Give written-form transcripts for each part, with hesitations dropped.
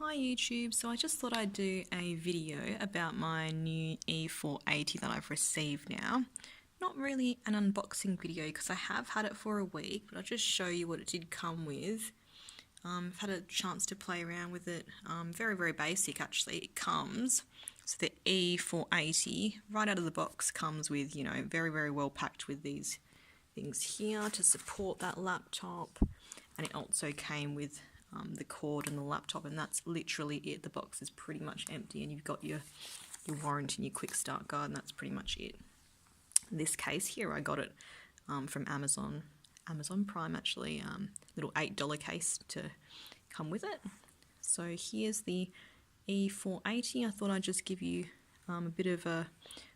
Hi YouTube, so I just thought I'd do a video about my new E480 that I've received now. Not really an unboxing video because I have had it for a week, but I'll just show you what it did come with. I've had a chance to play around with it. Very basic actually. It comes, so the E480 right out of the box comes with, very well packed with these things here to support that laptop, and it also came with the cord and the laptop, and that's literally it. The box is pretty much empty, and you've got your warranty and your quick start guide, and that's pretty much it. In this case here, I got it from Amazon Prime actually, little $8 case to come with it. So here's the E480. I thought I'd just give you a bit of a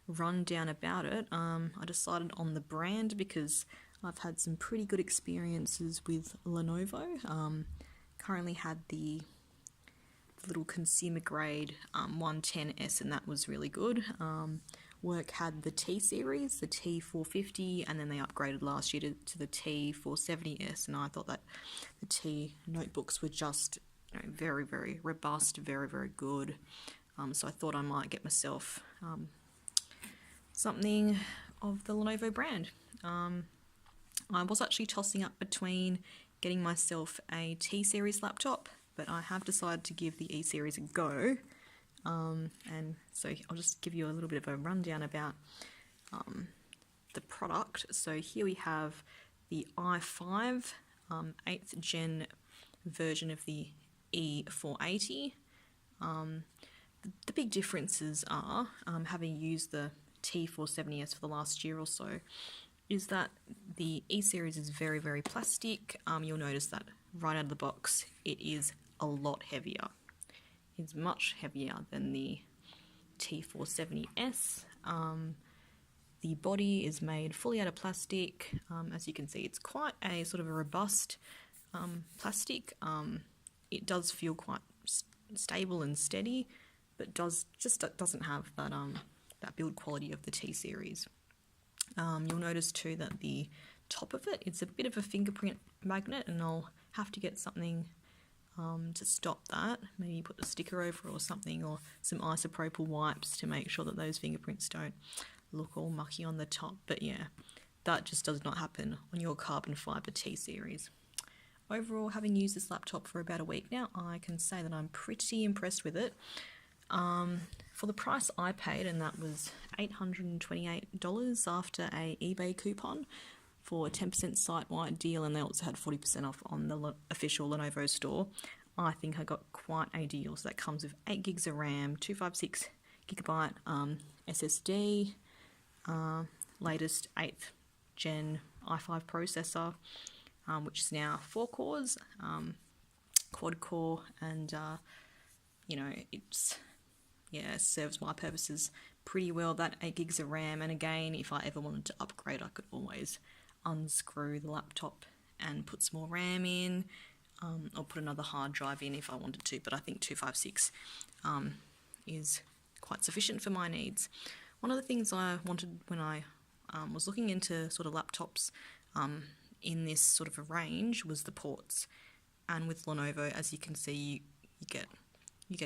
rundown about it. I decided on the brand because I've had some pretty good experiences with Lenovo. Currently had the little consumer grade 110S, and that was really good. Work had the T series, the T450, and then they upgraded last year to the T470S, and I thought that the T notebooks were just very robust, very good. So I thought I might get myself something of the Lenovo brand. I was actually tossing up between getting myself a T-series laptop, but I have decided to give the E-series a go. And so I'll just give you a little bit of a rundown about the product. So here we have the i5 8th gen version of the E480. The big differences are, having used the T470S for the last year or so, is that the E-series is very plastic. You'll notice that right out of the box it is a lot heavier. It's much heavier than the T470S. The body is made fully out of plastic. As you can see, it's quite a sort of a robust plastic. It does feel quite stable and steady, but doesn't have that build quality of the T-series. You'll notice too that the top of it's a bit of a fingerprint magnet, and I'll have to get something to stop that. Maybe put a sticker over or something, or some isopropyl wipes to make sure that those fingerprints don't look all mucky on the top. But yeah, that just does not happen on your carbon fibre T-series. Overall, having used this laptop for about a week now, I can say that I'm pretty impressed with it. For the price I paid, and that was $828 after a eBay coupon for a 10% site-wide deal, and they also had 40% off on the official Lenovo store. I think I got quite a deal. So that comes with 8 gigs of RAM, 256 gigabyte SSD, latest 8th gen i5 processor, which is now 4 cores, quad core, and it serves my purposes pretty well, that 8 gigs of RAM. And again, if I ever wanted to upgrade, I could always unscrew the laptop and put some more RAM in, or put another hard drive in if I wanted to, but I think 256 is quite sufficient for my needs. One of the things I wanted when I was looking into sort of laptops in this sort of a range was the ports, and with Lenovo, as you can see, you get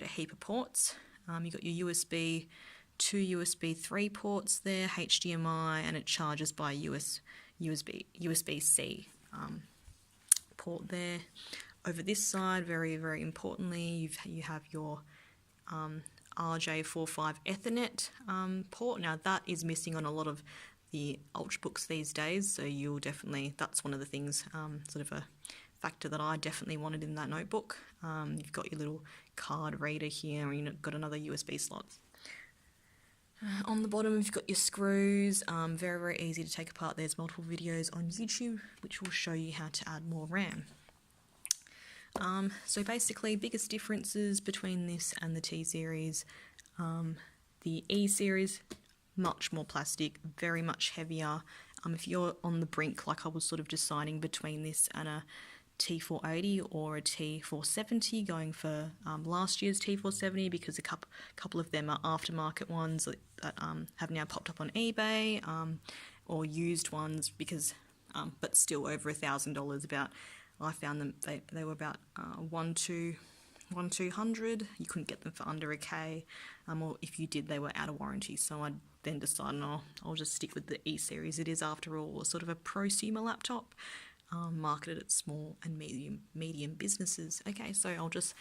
a heap of ports. You got your USB, 2 USB 3 ports there, HDMI, and it charges by USB-C port there. Over this side, very importantly, you have your RJ45 Ethernet port. Now that is missing on a lot of the Ultrabooks these days, so that's one of the things, sort of a factor that I definitely wanted in that notebook. You've got your little card reader here, and you've got another USB slot. On the bottom, you've got your screws, very easy to take apart. There's multiple videos on YouTube which will show you how to add more RAM. So basically, biggest differences between this and the T-series. The E-series, much more plastic, very much heavier. If you're on the brink, like I was sort of deciding between this and a T480 or a T470, going for last year's T470, because a couple of them are aftermarket ones that have now popped up on eBay, or used ones, because but still over $1,000. I found them, they were about 1-200. You couldn't get them for under a K, or if you did, they were out of warranty. So I then decided, no, I'll just stick with the E series. It is, after all, sort of a prosumer laptop, marketed at small and medium businesses. Okay, so I'll just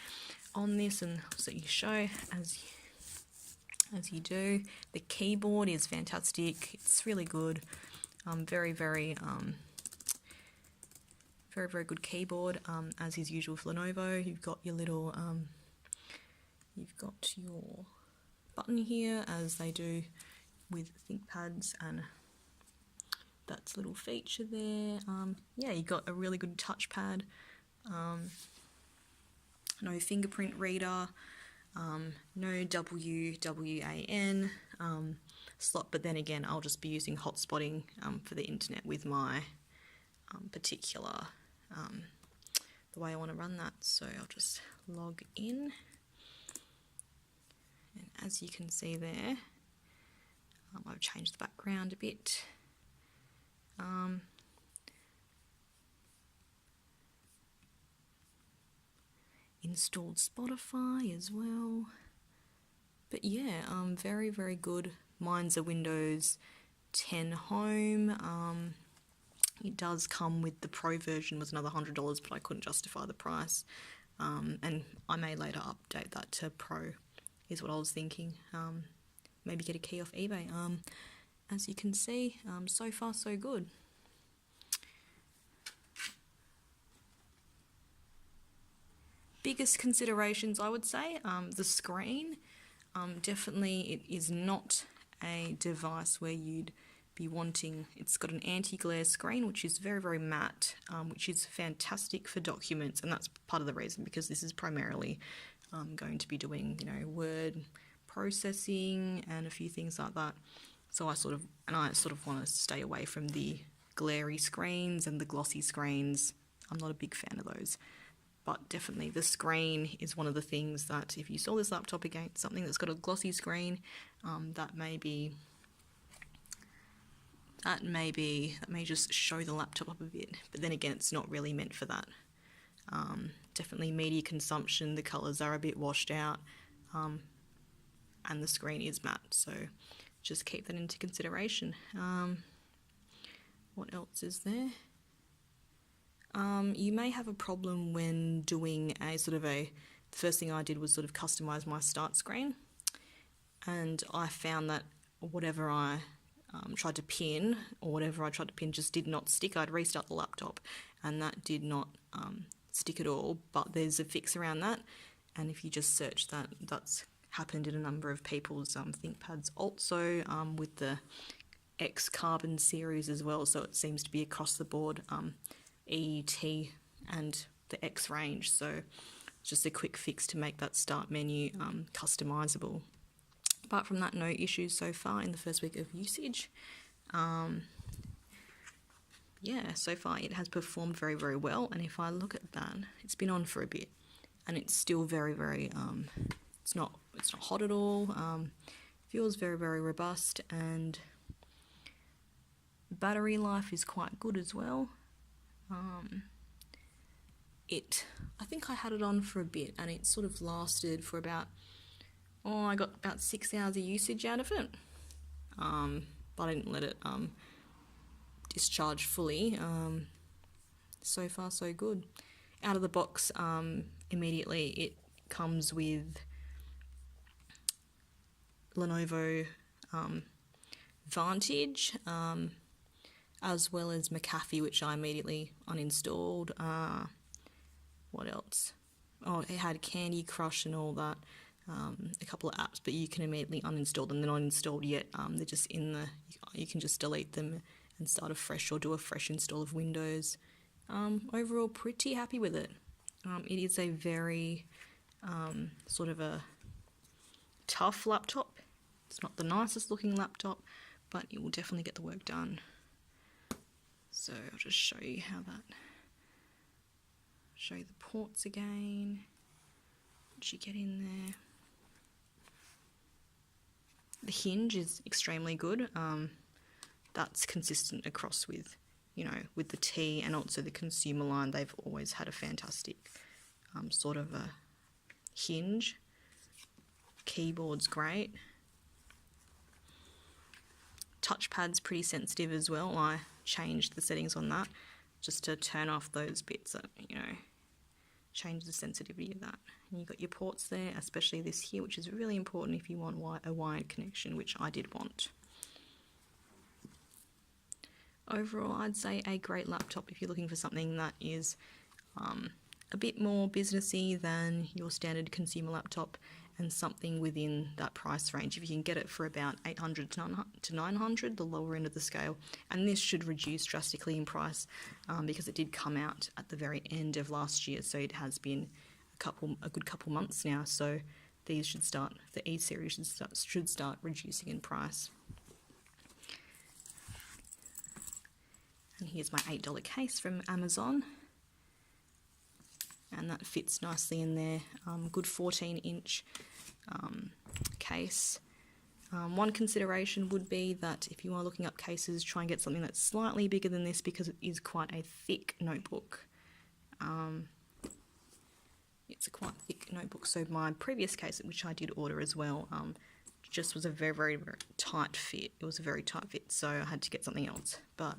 on this and so you show as you do. The keyboard is fantastic. It's really good. Very very good keyboard. As is usual for Lenovo, you've got your little you've got your button here, as they do with ThinkPads, and that's a little feature there. Yeah, you got a really good touchpad. No fingerprint reader. No WWAN slot, but then again, I'll just be using hotspotting for the internet with my particular the way I want to run that. So I'll just log in, and as you can see there, I've changed the background a bit. Installed Spotify as well. But yeah, very very good. Mine's a Windows 10 Home. It does come with the Pro version, was another $100, but I couldn't justify the price. And I may later update that to Pro, is what I was thinking. Maybe get a key off eBay. As you can see, so far so good. Biggest considerations, I would say, the screen. Definitely it is not a device where you'd be wanting, it's got an anti-glare screen, which is very very matte, which is fantastic for documents, and that's part of the reason, because this is primarily going to be doing, you know, word processing and a few things like that. So I sort of want to stay away from the glary screens and the glossy screens. I'm not a big fan of those. But definitely the screen is one of the things that, if you saw this laptop against something that's got a glossy screen, that may just show the laptop up a bit. But then again, it's not really meant for that. Definitely media consumption, the colours are a bit washed out, and the screen is matte, so just keep that into consideration. What else is there? You may have a problem when doing the first thing I did was sort of customise my start screen, and I found that whatever I tried to pin just did not stick. I'd restart the laptop and that did not stick at all, but there's a fix around that, and if you just search that, that's happened in a number of people's ThinkPads also, with the X Carbon series as well, so it seems to be across the board, ET and the X range, so just a quick fix to make that start menu customizable. Apart from that, no issues so far in the first week of usage. Yeah, so far it has performed very very well, and if I look at that, it's been on for a bit and it's still very very it's not hot at all. Feels very very robust, and battery life is quite good as well. I think I had it on for a bit and it sort of lasted for about, I got about 6 hours of usage out of it, but I didn't let it discharge fully. So far so good. Out of the box, immediately it comes with Lenovo Vantage, as well as McAfee, which I immediately uninstalled. What else? Oh, it had Candy Crush and all that, a couple of apps, but you can immediately uninstall them. They're not installed yet. They're just in the, you can just delete them and start afresh or do a fresh install of Windows. Overall, pretty happy with it. It is a very sort of a tough laptop. It's not the nicest looking laptop, but it will definitely get the work done. So I'll just show you show you the ports again. Once you get in there, the hinge is extremely good. That's consistent across with, you know, with the T and also the consumer line. They've always had a fantastic sort of a hinge. Keyboard's great. Touchpad's pretty sensitive as well. I changed the settings on that just to turn off those bits that, you know, change the sensitivity of that. And you've got your ports there, especially this here, which is really important if you want a wired connection, which I did want. Overall, I'd say a great laptop if you're looking for something that is a bit more businessy than your standard consumer laptop, and something within that price range. If you can get it for about $800 to $900, the lower end of the scale, and this should reduce drastically in price because it did come out at the very end of last year, so it has been a good couple months now. So these should start, the E series should start reducing in price. And here's my $8 case from Amazon. And that fits nicely in there. Good 14-inch case. One consideration would be that if you are looking up cases, try and get something that's slightly bigger than this because it is quite a thick notebook. It's a quite thick notebook, so my previous case, which I did order as well, just was a very, very, very tight fit. It was a very tight fit, so I had to get something else. But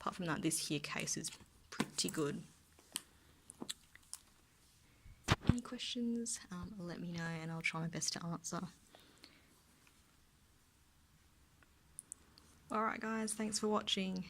apart from that, this here case is pretty good. Any questions, let me know and I'll try my best to answer. Alright guys, thanks for watching.